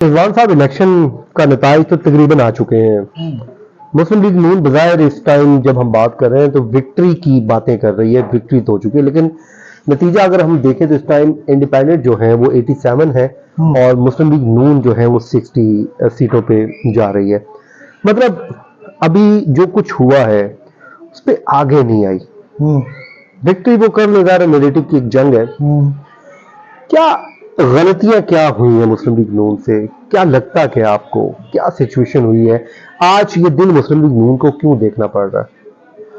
रिजवान साहब, इलेक्शन का नताइज तो तकरीबन आ चुके हैं। मुस्लिम लीग नून बज़ाहिर इस टाइम जब हम बात कर रहे हैं तो विक्ट्री की बातें कर रही है, विक्ट्री तो हो चुकी है, लेकिन नतीजा अगर हम देखें तो इस टाइम इंडिपेंडेंट जो है वो 87 है और मुस्लिम लीग नून जो है वो 60 सीटों पे जा रही है। मतलब अभी जो कुछ हुआ है उस पर आगे नहीं आई। विक्ट्री वो कर ले, नैरेटिव की एक जंग है। क्या गलतियां क्या हुई हैं मुस्लिम लीग नून से? क्या लगता है आपको, क्या सिचुएशन हुई है आज ये दिन मुस्लिम लीग नून को क्यों देखना पड़ रहा है?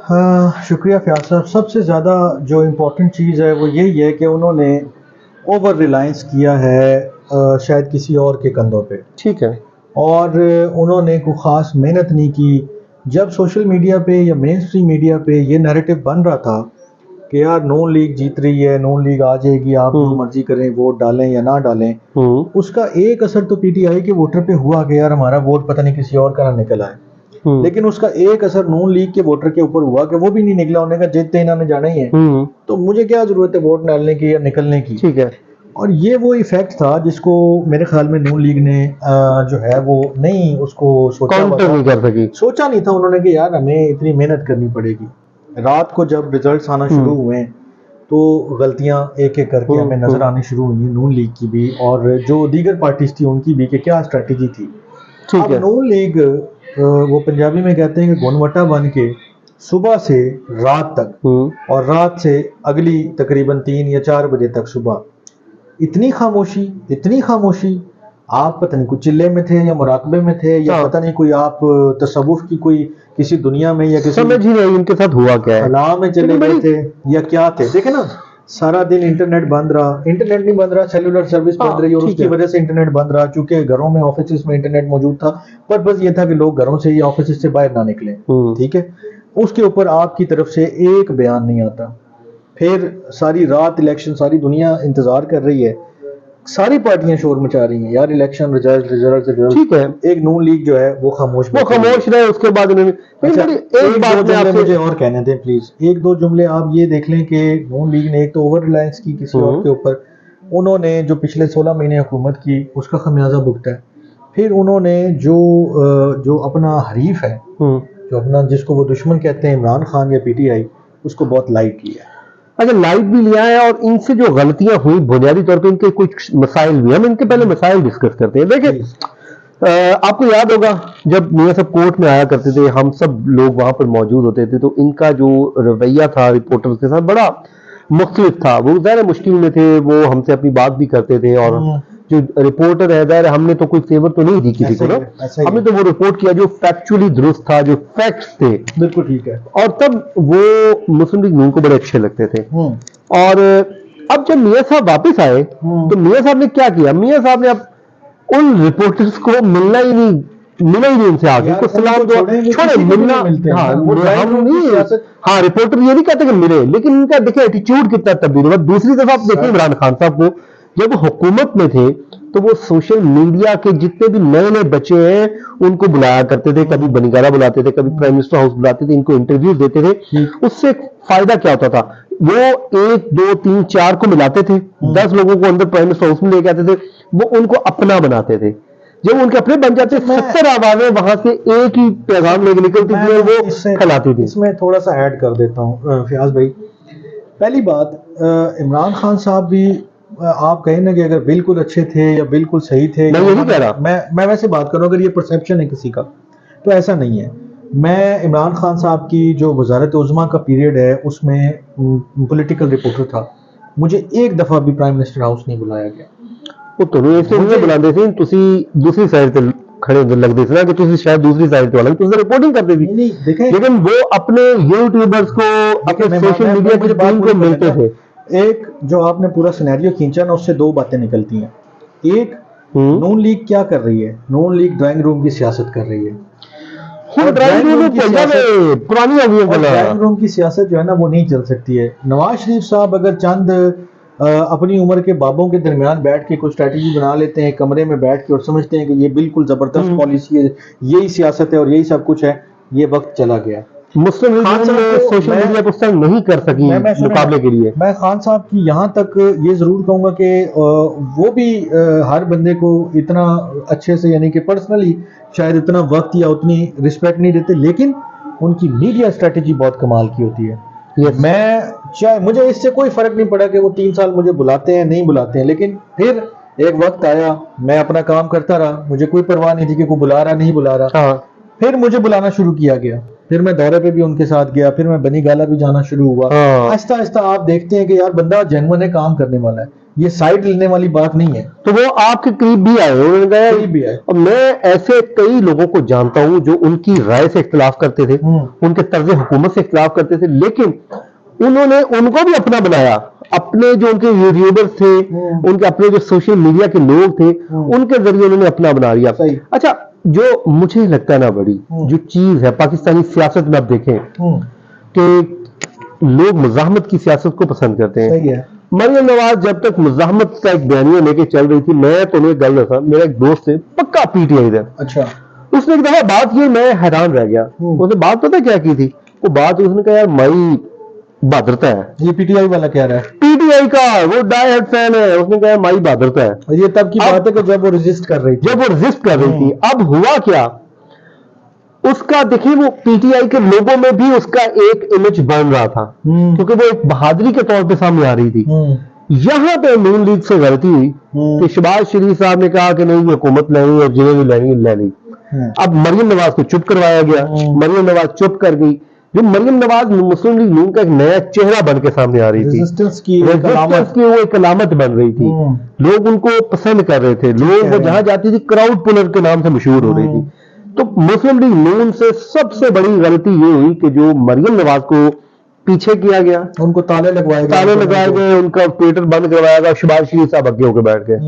हाँ, शुक्रिया फयाज साहब। सबसे ज़्यादा जो इम्पोर्टेंट चीज़ है वो यही है कि उन्होंने ओवर रिलायंस किया है शायद किसी और के कंधों पे। ठीक है। और उन्होंने कोई ख़ास मेहनत नहीं की। जब सोशल मीडिया पे या मेन स्ट्रीम मीडिया पे ये नैरेटिव बन रहा था कि यार नून लीग जीत रही है, नून लीग आ जाएगी, आप जो मर्जी करें, वोट डालें या ना डालें, उसका एक असर तो पीटीआई के वोटर पे हुआ कि यार हमारा वोट पता नहीं किसी और का ना निकल आए। लेकिन उसका एक असर नून लीग के वोटर के ऊपर हुआ कि वो भी नहीं निकला। उन्होंने कहा जीतते इन्होंने जाना ही है, तो मुझे क्या जरूरत है वोट डालने की या निकलने की। ठीक है। और ये वो इफेक्ट था जिसको मेरे ख्याल में नून लीग ने जो है वो नहीं उसको सोचा नहीं कर सकी, सोचा नहीं था उन्होंने कि यार हमें इतनी मेहनत करनी पड़ेगी। रात को जब रिजल्ट्स आना शुरू हुए तो गलतियां एक एक करके हमें नजर आनी शुरू हुई, नून लीग की भी और जो दीगर पार्टीज थी उनकी भी, कि क्या स्ट्रेटेजी थी। अब नून लीग वो पंजाबी में कहते हैं कि घुनवटा बन के सुबह से रात तक और रात से अगली तकरीबन 3 या 4 बजे तक सुबह इतनी खामोशी। आप पता नहीं कुछ चिल्ले में थे या मुराकबे में थे या पता नहीं कोई आप तसव्वुफ की कोई किसी दुनिया में या किसी समझ ही नहीं इनके साथ हुआ क्या है, अलाह में चले गए थे या क्या थे। देखे ना, सारा दिन इंटरनेट बंद रहा, इंटरनेट नहीं बंद रहा, सेलुलर सर्विस बंद रही और उसकी वजह से इंटरनेट बंद रहा। चूंकि घरों में ऑफिस में इंटरनेट मौजूद था, पर बस ये था कि लोग घरों से या ऑफिस से बाहर ना निकले। ठीक है, उसके ऊपर आपकी तरफ से एक बयान नहीं आता। फिर सारी रात इलेक्शन, सारी दुनिया इंतजार कर रही है, सारी पार्टियां शोर मचा रही हैं यार, इलेक्शन रिजल्ट। ठीक है, एक नून लीग जो है वो खामोश रहे। उसके बाद उन्होंने एक बात जुमले मुझे और कहने दें प्लीज, एक दो जुमले आप ये देख लें कि नून लीग ने एक तो ओवर रिलायंस की किसी और के ऊपर, उन्होंने जो पिछले 16 महीने हुकूमत की उसका खमियाजा भुगता है। फिर उन्होंने जो अपना हरीफ है, जो अपना जिसको वो दुश्मन कहते हैं इमरान खान या पीटीआई, उसको बहुत लाइट किया। अच्छा, लाइट भी लिया है और इनसे जो गलतियां हुई बुनियादी तौर पे इनके कुछ मसाइल भी, हम इनके पहले मसाइल डिस्कस करते हैं। देखिए, आपको याद होगा जब मियां साहब कोर्ट में आया करते थे, हम सब लोग वहां पर मौजूद होते थे, तो इनका जो रवैया था रिपोर्टर्स के साथ बड़ा मुख्तलिफ था। वो ज़ाहिर मुश्किल में थे, वो हमसे अपनी बात भी करते थे और जो रिपोर्टर है, ज़ाहिर हमने तो कोई फेवर तो नहीं दी किसी को ना, हमने तो वो रिपोर्ट किया जो फैक्चुअली दुरुस्त था, जो फैक्ट्स थे। बिल्कुल ठीक है। और तब वो मुस्लिम लीग नून को बड़े अच्छे लगते थे। और अब जब मियां साहब वापस आए तो मियां साहब ने क्या किया? मियां साहब ने अब उन रिपोर्टर्स को मिला ही नहीं उनसे आगे को सलाम दो छोड़े मिलना। हाँ, रिपोर्टर ये नहीं कहते कि मिले, लेकिन इनका देखिए एटीट्यूड कितना तब्दील हुआ। दूसरी तरफ आप देखिए इमरान खान साहब को, जब हुकूमत में थे तो वो सोशल मीडिया के जितने भी नए बच्चे हैं उनको बुलाया करते थे, कभी बनीगारा बुलाते थे, कभी प्राइम मिनिस्टर हाउस बुलाते थे, इनको इंटरव्यू देते थे। उससे फायदा क्या होता था? वो 1 2 3 4 को मिलाते थे, 10 लोगों को अंदर प्राइम मिनिस्टर हाउस में लेके आते थे, वो उनको अपना बनाते थे। जब उनके अपने बन जाते 70 आवाजें वहां से एक ही पैगाम लेके निकलती थी और वो खिलाती थी। इसमें थोड़ा सा ऐड कर देता हूँ फयाज भाई। पहली बात, इमरान खान साहब भी आप कहें ना कि अगर बिल्कुल अच्छे थे या बिल्कुल सही थे, मैं ये नहीं कह रहा, मैं वैसे बात करूं, अगर ये परसेप्शन है किसी का तो ऐसा नहीं है। मैं इमरान खान साहब की जो वजारत उज़्मा का पीरियड है उसमें पॉलिटिकल रिपोर्टर था, मुझे एक दफा भी प्राइम मिनिस्टर हाउस नहीं बुलाया गया। वो ਤੁਹਾਨੂੰ ਇਸ ਲਈ ਬੁਲਾਉਂਦੇ ਸੀ, ਤੁਸੀਂ दूसरी साइड ਤੇ खड़े होकर लगते थे ना कि तुम शायद दूसरी साइड पे वाला तुम रिपोर्टिंग करते थे, लेकिन वो अपने यूट्यूबर्स को, अपने सोशल मीडिया की टीम को मिलते थे। एक जो आपने पूरा सिनेरियो खींचा ना, उससे 2 बातें निकलती हैं। एक, नून लीग क्या कर रही है? नून लीग ड्राइंग रूम की सियासत कर रही है। ड्राइंग रूम की सियासत जो है ना वो नहीं चल सकती है। नवाज शरीफ साहब अगर चंद अपनी उम्र के बाबों के दरमियान बैठ के कुछ स्ट्रैटेजी बना लेते हैं कमरे में बैठ के और समझते हैं कि ये बिल्कुल जबरदस्त पॉलिसी है, यही सियासत है और यही सब कुछ है, ये वक्त चला गया। मुस्लिम लीग खान साहब ने को सोशल मैं- मीडिया पर उस टाइम नहीं कर सकी मैं सुना- मुकाबले के लिए। मैं खान साहब की यहाँ तक ये जरूर कहूंगा कि वो भी हर बंदे को इतना अच्छे से, यानी कि पर्सनली शायद इतना वक्त या उतनी रिस्पेक्ट नहीं देते, लेकिन उनकी मीडिया स्ट्रेटेजी बहुत कमाल की होती है। Yes. मैं चाहे, मुझे इससे कोई फर्क नहीं पड़ा कि वो 3 साल मुझे बुलाते हैं नहीं बुलाते हैं, लेकिन फिर एक वक्त आया, मैं अपना काम करता रहा, मुझे कोई परवाह नहीं थी कि कोई बुला रहा नहीं बुला रहा। हाँ फिर मुझे बुलाना शुरू किया गया, फिर मैं दौरे पे भी उनके साथ गया, फिर मैं बनी गाला भी जाना शुरू हुआ। हाँ। आहिस्ता आहिस्ता आप देखते हैं कि यार बंदा जेन्युइन है, काम करने वाला है, ये साइड लेने वाली बात नहीं है। तो वो आपके करीब भी आए, उन्होंने कहा करीब भी आए। और मैं ऐसे कई लोगों को जानता हूं जो उनकी राय से इख्तिलाफ करते थे, उनके तर्ज हुकूमत से इख्तिलाफ करते थे, लेकिन उन्होंने उनको भी अपना बनाया। अपने जो उनके यूट्यूबर्स थे, उनके अपने जो सोशल मीडिया के लोग थे, उनके जरिए उन्होंने अपना बना लिया। सही। अच्छा, जो मुझे लगता है ना बड़ी जो चीज है पाकिस्तानी सियासत में, आप देखें कि लोग मुजाहमत की सियासत को पसंद करते हैं। सही है। मरियम नवाज जब तक मुजाहमत का एक बयानिया लेके चल रही थी, मैं तो उन्हें गल था, मेरा एक दोस्त है पक्का पीटीआई था, अच्छा। उसने एक दफा बात की, मैं हैरान रह गया। उसने बात पता क्या की थी? वो बात उसने कहा यार माई बहादुरता है। ये पीटीआई वाला कह रहा है, पीटीआई का वो डाई हार्ड फैन है, उसने कहा माई बहादुरता है। और ये तब की अब- बात है कि जब वो रेजिस्ट कर रही थी। जब वो रेजिस्ट कर रही थी, अब हुआ क्या, उसका देखिए वो पीटीआई के लोगों में भी उसका एक इमेज बन रहा था, क्योंकि वो एक बहादुरी के तौर पे सामने आ रही थी। यहां पे नून लीग से गलती हुई कि शहबाज शरीफ साहब ने कहा कि नहीं, ये हुकूमत लेनी और जिन्हें भी लेनी ले ली। अब मरियम नवाज को चुप करवाया गया, मरियम नवाज चुप कर गई। जो मरियम नवाज मुस्लिम लीग नून का एक नया चेहरा बन के सामने आ रही थी, रेजिस्टेंस की एक रेजिस्टेंस अलामत। की वो एक अलामत बन रही थी। लोग उनको पसंद कर रहे थे, लोग वो जहां जाती थी क्राउड पुलर के नाम से मशहूर हो रही थी। तो मुस्लिम लीग नून से सबसे बड़ी गलती ये हुई कि जो मरियम नवाज को पीछे किया गया, उनको ताले लगवाए गए, ताले लगाए गए, उनका ट्विटर बंद करवाया गया, शहबाज शरीफ साहब आगे होकर बैठ गए।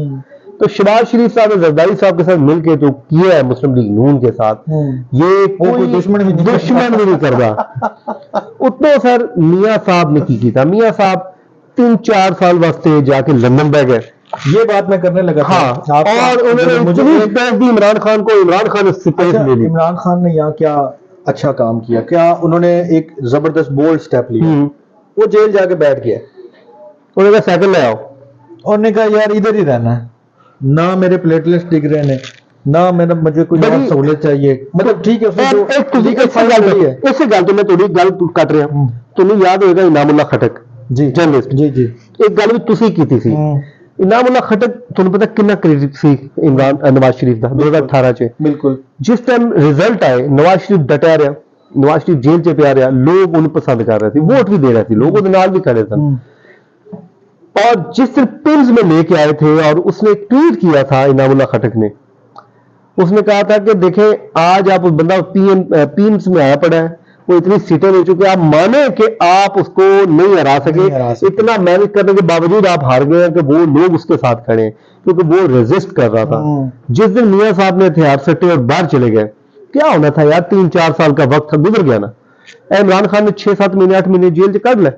तो शहबाज शरीफ साहब ने जरदारी साहब के साथ मिलकर जो किया है मुस्लिम लीग नून के साथ, ये कोई दुश्मन भी नहीं कर रहा। उतना सर मियां साहब ने की था। मियां साहब 3-4 साल वास्ते जाके लंदन बह गए। ये बात मैं करने लगा था। हाँ, आपका- और उन्होंने मुझे इतनी एक- स्पेस दी इमरान खान को, इमरान खान ने स्पेस अच्छा, ले ली। इमरान खान ने यहाँ क्या अच्छा काम किया? क्या उन्होंने एक जबरदस्त बोल्ड स्टेप लिया? वो जेल जाके बैठ गया, उन्होंने कहा साइकिल ले आओ। और ने कहा यार इधर ही रहना है, ना मेरे प्लेटलेट्स दिख रहे हैं, ना मेरा मुझे कोई और बड़ी- सहूलियत चाहिए। मतलब ठीक है, उसमें जो एक तुझे legal इसे fight गल हुई है। इसे गल तो मैं थोड़ी गल कट रहा, तुम्हें याद होगा इनामुल्लाह खटक जी जर्नलिस्ट, जी जी। एक गल भी तुसी कीती सी। इनामुल्लाह खटक तुहानू पता कितना क्रेडिट सी इमरान नवाज शरीफ का 2018 च, बिल्कुल। जिस टाइम रिजल्ट आए नवाज शरीफ डटा रहा, नवाज शरीफ जेल च पिया रहा, लोग उन्हें पसंद कर रहे थे, वोट भी दे रहे थे, लोग उहदे नाल भी खड़े थे। और जिस दिन पिम्स में लेके आए थे और उसने एक ट्वीट किया था इनामुल्लाह खटक ने, उसने कहा था कि देखें आज आप उस बंदा पीएम्स में आया पड़ा है, वो इतनी सीटें ले चुके हैं, आप माने कि आप उसको नहीं हरा नहीं हरा सके, सके। इतना मैनेज करने के बावजूद आप हार गए हैं कि वो लोग उसके साथ खड़े हैं, क्योंकि वो रेजिस्ट कर रहा था। जिस दिन मियां साहब ने हथियार सट्टे और बाहर चले गए, क्या होना था यार, 3-4 साल का वक्त गुजर गया ना। इमरान खान ने 6-7 महीने 8 महीने जेल च कट ले,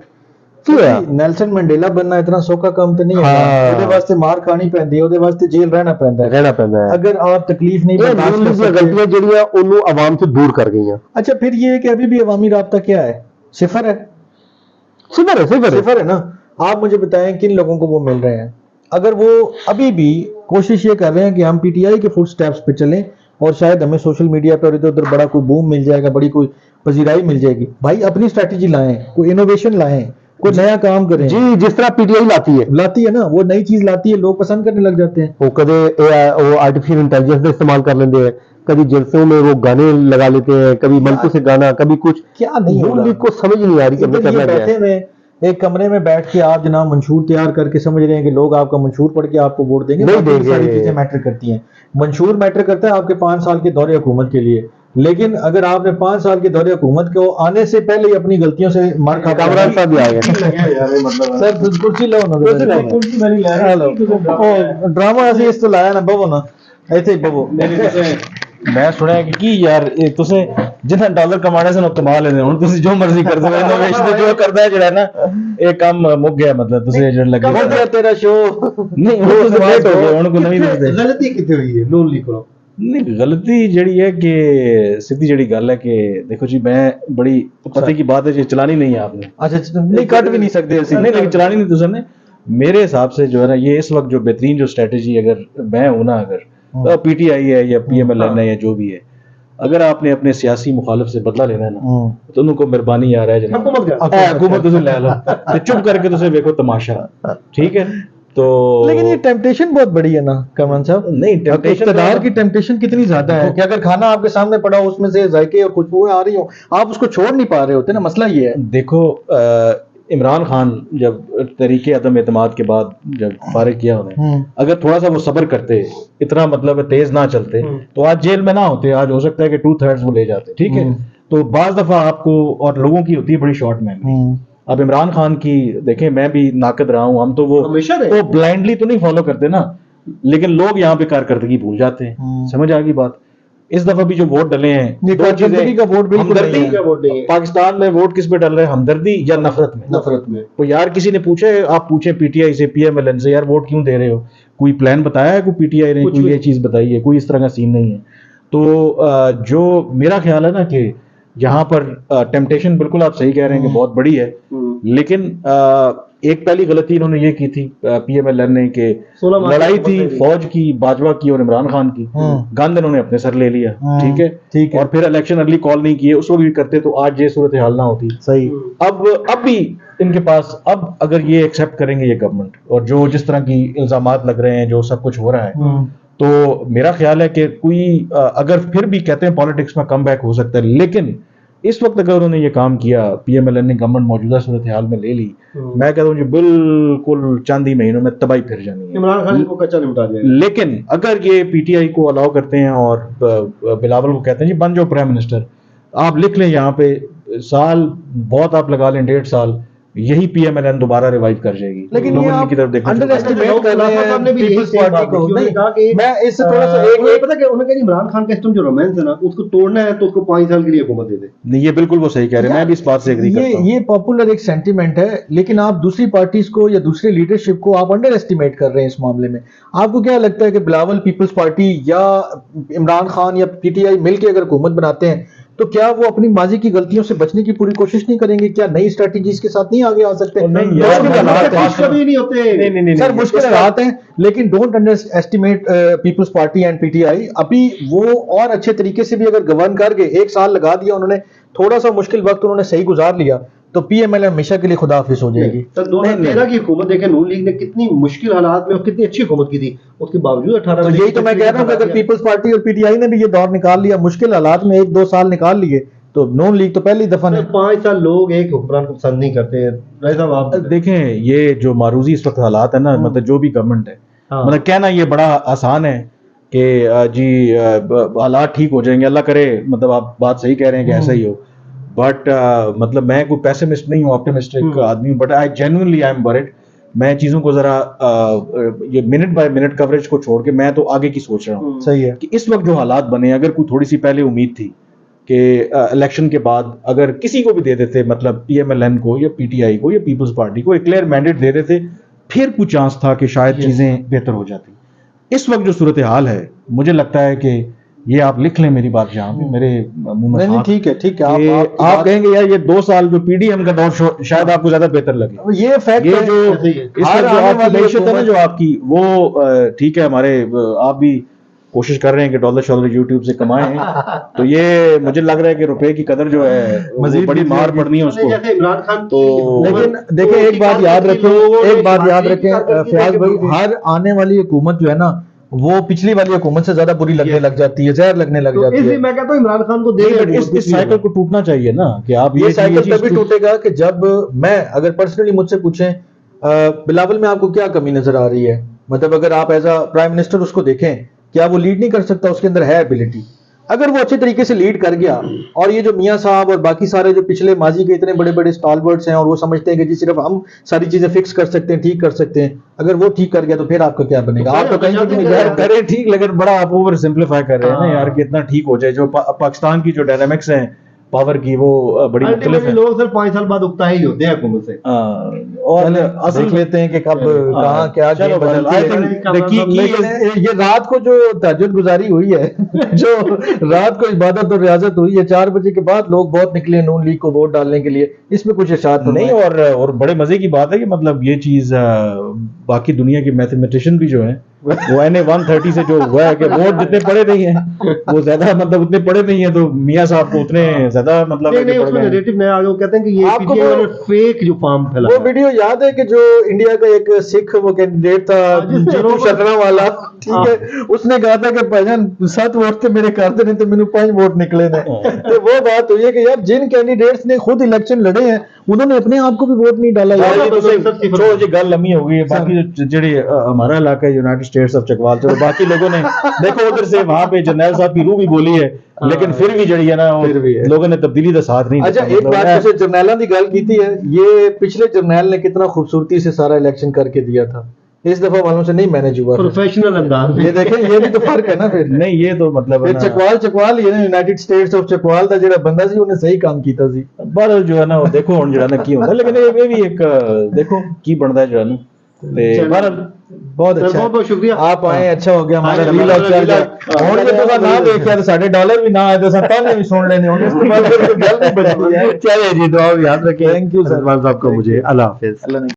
नेल्सन मंडेला बनना इतना सौखा काम तो नहीं है। हाँ। ਉਹਦੇ ਵਾਸਤੇ ਮਾਰ ਖਾਣੀ ਪੈਂਦੀ ਹੈ, ਉਹਦੇ ਵਾਸਤੇ ਜੇਲ੍ਹ ਰਹਿਣਾ ਪੈਂਦਾ ਹੈ। रहना पैदा है। अगर आप तकलीफ नहीं ये बर्दाश्त नून कर लीग ਦੀਆਂ सकते। गलतियां ਜਿਹੜੀਆਂ ਉਹਨੂੰ आवाम से दूर कर गई हैं। अच्छा, फिर ये है कि अभी भी अवामी राब्ता क्या है? सिफर है। सिफर है, सिफर है। सिफर है ना। आप मुझे बताएं किन लोगों को वो मिल रहे हैं? अगर वो अभी भी कोशिश ये कर रहे हैं कि हम पीटीआई के फुट स्टेप्स पे चलें और शायद हमें सोशल मीडिया पर इधर उधर बड़ा कोई बूम मिल जाएगा, बड़ी कोई पजीराई मिल जाएगी, भाई अपनी स्ट्रैटेजी लाएं, कोई इनोवेशन लाएं, कोई नया काम करें। जी, जिस तरह पीटीआई लाती है, लाती है ना, वो नई चीज लाती है, लोग पसंद करने लग जाते हैं। वो कदे वो आर्टिफिशियल इंटेलिजेंस का इस्तेमाल कर लेते हैं, कभी जलसों में वो गाने लगा लेते हैं, कभी मलकों से गाना, कभी कुछ। क्या नहीं हो नून रहा? लीग को समझ नहीं आ रही कि हमें इधर ये करना क्या बैठे है। हुए एक कमरे में बैठ के आप जनाब मंशूर तैयार करके समझ रहे हैं कि लोग आपका मंशूर पढ़ के आपको वोट देंगे। नहीं बाकी देंगे। सारी चीजें मैटर करती हैं। मंशूर मैटर करता है आपके 5 साल के दौरे हुकूमत के लिए, लेकिन अगर आपने 5 साल के दौरे हुकूमत को आने से पहले ही अपनी गलतियों से मार खा कामरान साहब भी आ गए। सर कुर्सी लो ना, कुर्सी मेरी ले हेलो ओ ड्रामा ਅਸੀਂ ਇਸ ਤੋਂ ਲਾਇਆ ਨਾ ਬਵੋ ਨਾ ਇੱਥੇ ਹੀ ਬਵੋ। ਮੈਂ ਸੁਣਿਆ ਕਿ ਕੀ ਯਾਰ ਇਹ ਤੁਸੀਂ ਜਿੰਨਾ ਡਾਲਰ ਕਮਾਣੇ ਸਨ ਉਹ ਕਮਾ ਲੈਂਦੇ ਹੁਣ ਤੁਸੀਂ ਜੋ ਮਰਜ਼ੀ ਕਰ ਦੋ ਇਨੋਵੇਸ਼ਨ ਤੇ ਜੋ ਕਰਦਾ ਹੈ ਜਿਹੜਾ ਨਾ ਇਹ ਕੰਮ ਮੁੱਕ ਗਿਆ ਮਤਲਬ ਤੁਸੀਂ ਜਿਹੜਾ ਲੱਗੇ ਹੋ ਗਿਆ ਤੇਰਾ ਸ਼ੋ। ਨਹੀਂ ਹੁਣ ਤੁਸੀਂ ਲੇਟ ਹੋ ਗਏ ਹੁਣ ਕੋਈ ਨਵੀਂ ਦੱਸਦੇ गलती कितनी हुई है नून लीग को? नहीं गलती जड़ी है कि सीधी जड़ी गल है कि देखो जी मैं बड़ी पते की बात है जी चलानी नहीं है आपने अच्छा नहीं कट भी नहीं सकते ऐसे नहीं लेकिन चलानी नहीं दूसरे ने मेरे हिसाब से जो है ना ये इस वक्त जो बेहतरीन जो स्ट्रेटेजी अगर मैं हूं ना अगर तो पीटीआई है या पीएमएलएन है या जो भी है अगर आपने अपने सियासी मुखालिफ से बदला लेना है ना तो उनको मेहरबानी आ रहा है हुकूमत तुझे ले लो ते चुप करके तुझे देखो तमाशा ठीक है तो लेकिन ये टेम्पटेशन बहुत बड़ी है ना कमरान साहब नहीं टेम्पटेशन इक़्तिदार की टेम्पटेशन कितनी ज्यादा है कि अगर खाना आपके सामने पड़ा हो उसमें से जायके और खुशबुएं आ रही हो आप उसको छोड़ नहीं पा रहे होते ना मसला ये है देखो इमरान खान जब तरीके अदम एतमाद के बाद जब फारिग किया उन्हें अगर थोड़ा सा वो सब्र करते इतना मतलब तेज ना चलते तो आज जेल में ना होते आज हो सकता है कि 2/3 वो ले जाते ठीक है तो बाज दफा आपको और लोगों की होती है बड़ी शॉर्ट मेमोरी अब इमरान खान की देखें मैं भी नाकद रहा हूं हम तो वो ब्लाइंडली तो नहीं फॉलो करते ना लेकिन लोग यहाँ पे कारकर्दगी भूल जाते हैं समझ आ गई बात इस दफा भी जो वोट डले हैं का वोट बिल्कुल पाकिस्तान में वोट किस पे डल रहे हैं हमदर्दी या नफरत में तो यार किसी ने पूछे आप पूछे पीटीआई से पीएमएलएन से यार वोट क्यों दे रहे हो कोई प्लान बताया है कोई पीटीआई ने कोई ये चीज बताई है कोई इस तरह का सीन नहीं है तो जो मेरा ख्याल है ना कि यहाँ पर टेम्पटेशन बिल्कुल आप सही कह रहे हैं कि बहुत बड़ी है लेकिन एक पहली गलती इन्होंने ये की थी पीएमएलएन ने कि लड़ाई थी फौज की बाजवा की और इमरान खान की गंद इन्होंने अपने सर ले लिया ठीक है और फिर इलेक्शन अर्ली कॉल नहीं किए उसको भी करते तो आज ये सूरत हाल ना होती सही अब भी इनके पास अब अगर ये एक्सेप्ट करेंगे ये गवर्नमेंट और जो जिस तरह की इल्जामात लग रहे हैं जो सब कुछ हो रहा है तो मेरा ख्याल है कि कोई अगर फिर भी कहते हैं पॉलिटिक्स में कम बैक हो सकता है लेकिन इस वक्त अगर उन्होंने ये काम किया पीएमएलएन ने गवर्नमेंट मौजूदा सूरत हाल में ले ली मैं कहता हूँ बिल्कुल चंद ही महीनों में तबाही फिर जानी है इमरान खान को कच्चा निपटा दिया लेकिन अगर ये पीटीआई को अलाउ करते हैं और बिलावल को कहते हैं जी बन जाओ प्राइम मिनिस्टर आप लिख लें यहाँ पे साल बहुत आप लगा लें 1.5 साल यही पीएमएलएन दोबारा रिवाइव कर जाएगी लेकिन ये आप की तरफ देखना अंडर एस्टिमेट कर रहे हैं सामने भी यही पीपल्स सेम पार्टी बात को उन्होंने कहा कि मैं इससे थोड़ा सा एक पता क्या उन्होंने कहा इमरान खान का सिस्टम जो रोमांस है ना उसको तोड़ना है तो उसको 5 साल के लिए हुकूमत दे दे नहीं ये बिल्कुल वो सही कह रहे हैं मैं भी इस बात से एग्री करता हूं ये पॉपुलर एक सेंटीमेंट है लेकिन आप दूसरी पार्टीज को या दूसरी लीडरशिप को आप अंडर एस्टिमेट कर रहे हैं इस मामले में आपको क्या लगता है कि बिलावल पीपल्स पार्टी या इमरान खान या पीटीआई मिलकर अगर हुकूमत बनाते हैं तो क्या वो अपनी माजी की गलतियों से बचने की पूरी कोशिश नहीं करेंगे क्या नई स्ट्रेटजीज के साथ नहीं आगे आ सकते सर मुश्किल हालात हैं लेकिन don't underestimate People's Party and PTI अभी वो और अच्छे तरीके से भी अगर गवर्न करके 1 साल लगा दिया उन्होंने थोड़ा सा मुश्किल वक्त उन्होंने सही गुजार लिया तो पीएमएलएन हमेशा के लिए खुदा हाफिज हो जाएगी। सर 2013 की हुकूमत देखें नून लीग ने कितनी मुश्किल हालात में और कितनी अच्छी हुकूमत की थी उसके बावजूद 18 तो यही तो मैं कह रहा हूँ कि अगर पीपल्स पार्टी और पीटीआई ने भी ये दौर निकाल लिया मुश्किल हालात में 1-2 साल निकाल लिए तो नून लीग तो पहली दफा नहीं 5 साल लोग एक हुक्मरान को पसंद नहीं करते रही साहब आप देखें ये जो मारूजी इस वक्त हालात है ना मतलब जो भी गवर्नमेंट है मतलब कहना ये बड़ा आसान है कि जी हालात ठीक हो जाएंगे अल्लाह करे मतलब आप बात सही कह रहे हैं कि ऐसा ही हो बट मतलब मैं कोई पैसिमिस्ट नहीं हूँ ऑप्टिमिस्टिक आदमी हूँ but I genuinely I am worried मैं चीजों को जरा ये मिनट बाय मिनट कवरेज को छोड़ के मैं तो आगे की सोच रहा हूँ सही है कि इस वक्त जो हालात बने अगर कोई थोड़ी सी पहले उम्मीद थी कि इलेक्शन के बाद अगर किसी को भी दे देते मतलब पीएमएलएन को या पीटीआई को या पीपल्स पार्टी को एक क्लियर मैंडेट दे देते फिर कुछ चांस था कि शायद चीजें बेहतर हो जाती इस वक्त जो सूरत हाल है मुझे लगता है कि ये आप लिख लें मेरी बात यहाँ पे मेरे मुंह में ठीक है आप कहेंगे यार ये 2 साल जो पीडीएम का दौर शायद आपको ज्यादा बेहतर लगे ये फैक्ट ये जो इस वक्त जो आपकी मैशत है ना जो आपकी वो ठीक है हमारे आप भी कोशिश कर रहे हैं कि डॉलर यूट्यूब से कमाएं तो ये मुझे लग रहा है कि रुपए की कदर जो है वो बड़ी मार पड़नी है उसको जैसे इमरान खान तो लेकिन देखिए एक बात याद रखें फयाज भाई हर आने वाली हुकूमत जो है ना वो पिछली वाली हुकूमत से ज्यादा बुरी लगने लग जाती है जहर लगने लग जाती है इसलिए मैं कहता हूं इमरान खान को दे इस साइकिल को टूटना चाहिए ना कि आप ये साइकिल तभी टूटेगा कि जब मैं अगर पर्सनली मुझसे पूछें बिलावल में आपको क्या कमी नजर आ रही है मतलब अगर आप एज अ प्राइम मिनिस्टर उसको देखें क्या वो लीड नहीं कर सकता उसके अंदर है एबिलिटी अगर वो अच्छे तरीके से लीड कर गया और ये जो मियां साहब और बाकी सारे जो पिछले माजी के इतने बड़े बड़े स्टालवर्ड्स हैं और वो समझते हैं कि जी सिर्फ हम सारी चीजें फिक्स कर सकते हैं ठीक कर सकते हैं अगर वो ठीक कर गया तो फिर आपका क्या बनेगा आप तो कहीं भी नहीं करें ठीक लेकिन बड़ा आप ओवर सिंप्लीफाई कर रहे हैं ना यार कि इतना ठीक हो जाए जो पाकिस्तान की जो डायनामिक्स हैं पावर की वो बड़ी मुख्तलिफ अल्टीमेटली है। लोग सर 5 साल बाद उकता ही होते हैं हुकूमत से। और देख असल लेते हैं कि कब हाँ, कहाँ क्या चलो गेम बदल, बदलती I है। think the key लेकिन is- ये रात को जो तहज्जुद गुजारी हुई है जो रात को इबादत और रियाजत हुई है 4 बजे के बाद लोग बहुत निकले नून लीग को वोट डालने के लिए, इसमें कुछ इरशाद नहीं, और बड़े मजे की बात है कि मतलब ये चीज बाकी दुनिया के मैथमेटिशियन भी जो हैं वो NA 130 से जो हुआ है कि वोट जितने पड़े नहीं है वो ज्यादा मतलब उतने पड़े नहीं है, तो मियां साहब को उतने ज्यादा मतलब नहीं है कि नहीं पड़ उसमें गए हैं। नैरेटिव नया आ गया, वो कहते हैं कि ये आपको पीटीआई वो- वाले फेक जो फॉर्म वो फैला वीडियो याद है कि जो इंडिया का एक सिख वो कैंडिडेट था जिसने जीतू रोबोट- शर्मा वाला, ठीक है, उसने कहा था कि भाईजान 7 वोट थे मेरे कर देने तो मैंने 5 वोट निकले ने। तो वो बात हुई है कि यार जिन कैंडिडेट्स ने खुद इलेक्शन लड़े हैं उन्होंने अपने आप को भी वोट नहीं डाला यार। बाकी तो छोड़ जी गल लम्मी हो गई है। बाकी जेडी हमारा इलाका है यूनाइटेड स्टेट्स ऑफ चकवाल, चलो बाकी लोगों ने देखो उधर से वहां पे जरनैल साहब की रूह भी बोली है, लेकिन फिर भी जड़ी है ना वो फिर भी है। लोगों ने तब्दीली का साथ नहीं अच्छा दिया। एक बात जैसे जरनैलों की गल की है, ये पिछले जरनैल ने कितना खूबसूरती से सारा इलेक्शन करके दिया था, इस दफा वालों से नहीं मैनेज हुआ। प्रोफेशनल अंदाज ये देखें ये भी तो फर्क है ना फिर। नहीं ये तो मतलब है फिर ना, चकवाल ही है ना, यूनाइटेड स्टेट्स ऑफ चकवाल का ਜਿਹੜਾ ਬੰਦਾ ਸੀ ਉਹਨੇ ਸਹੀ ਕੰਮ ਕੀਤਾ ਸੀ। बहरहाल जो है ना वो देखो हुण जेड़ा ना की होंदा, लेकिन ये भी एक देखो की बनदा है जेड़ा ना ते चलो। बहरहाल बहुत सर अच्छा बहुत बहुत शुक्रिया। आप आए, अच्छा हो गया हमारा हाँ, रील हमारा चल रील गया। ਹੁਣ ਜੇ ਤੁਸੀਂ ਨਾ ਦੇਖਿਆ ਤਾਂ ਸਾਡੇ ਡਾਲਰ भी ना आए तो ताने भी सुन लेने होंगे, इसके बाद फिर गल नहीं बचती है। चलिए जी दुआ याद रखें। Thank you, sir. सलमान साहब को मुझे अल्लाह हाफिज। अल्लाह ने